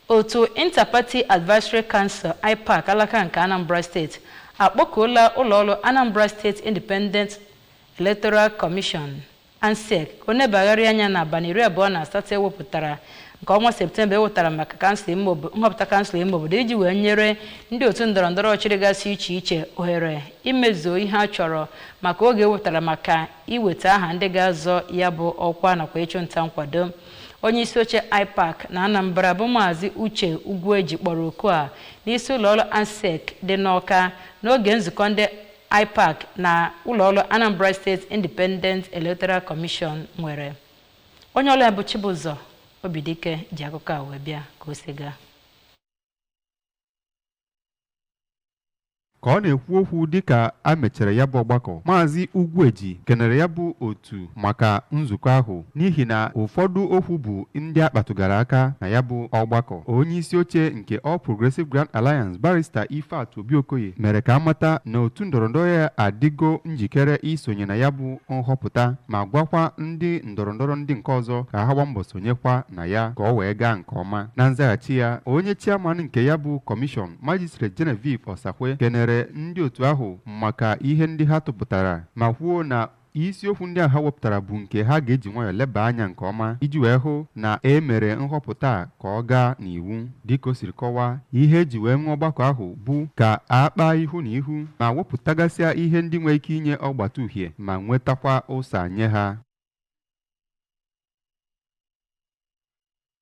Otu Interparty Advisory Council IPAC alaka nke Anambra State akpọkuola ụlọọrụ Anambra State Independent Electoral Commission ANSEC onebagharị anya na abalị 28 ewepụtara nke ọnwa Septemba ewetara maka nhọpụta kansụl ime obodo iji wee nyere ndị otu ndọrọndọrọ ọchịchị gasị iche iche ohere imezuo ihe a chọrọ maka oge ewetara maka iweta aha ndị ga-azọ ya bụ ọkwa nakwa ịchụnta nkwado. Onye isi oche IPAC na Anambra bụ Maazị Uche Ugwueji kpọrọ oku a n'isi ụlọọrụ ANSEC dị n'Awka n'oge nzukọ ndị IPAC na ụlọọrụ Anambra State Independent Electoral Commission nwere. Onye ọrụ ya bụ Chibụzọ Obidike ji akụkọ a wee bịa ka o si gaa. Ka ọ na-ekwu okwu dịka a mechara ya bụ ọgbakọ, Maazị Ugwueji kenere ya bụ otu maka nzukọ ahụ n'ihi na ụfọdụ okwu bụ ndị akpatụgara aka na ya bụ ọgbakọ. Onye isi oche nke All Progressive Grand Alliance Barrister Ifeat Obi-Okoye mere ka amata na otu ndọrọndọrọ ya adịgo njikere isonye na ya bụ nhọpụta ma gwakwa ndị ndọrọndọrọ ndị nke ọzọ ka ha gbaa mbọ sonyekwa na ya ka ọ wee gaa nke ọma. Na nzaghachi ya, onye chairman nke ya bụ kọmishọn Magistrate Genevieve Osakwe kenere ndị otu ahụ maka ihe ndị ha tụpụtara ma kwuo na isiokwu ndị a ha wepụtara bụ nke ha ga-eji nwayọọ leba anya nke ọma iji wee hụ na mere nhọpụta ka ọ gaa n'iwu. Dịka o siri kọwaa, ihe eji wee nwee ọgbakọ ahụ bụ ka a kpaa ihu na ihu ma wepụtagasịa ihe ndị nwere ike inye ọgbata uhie ma nwetakwa ụsa nye ha.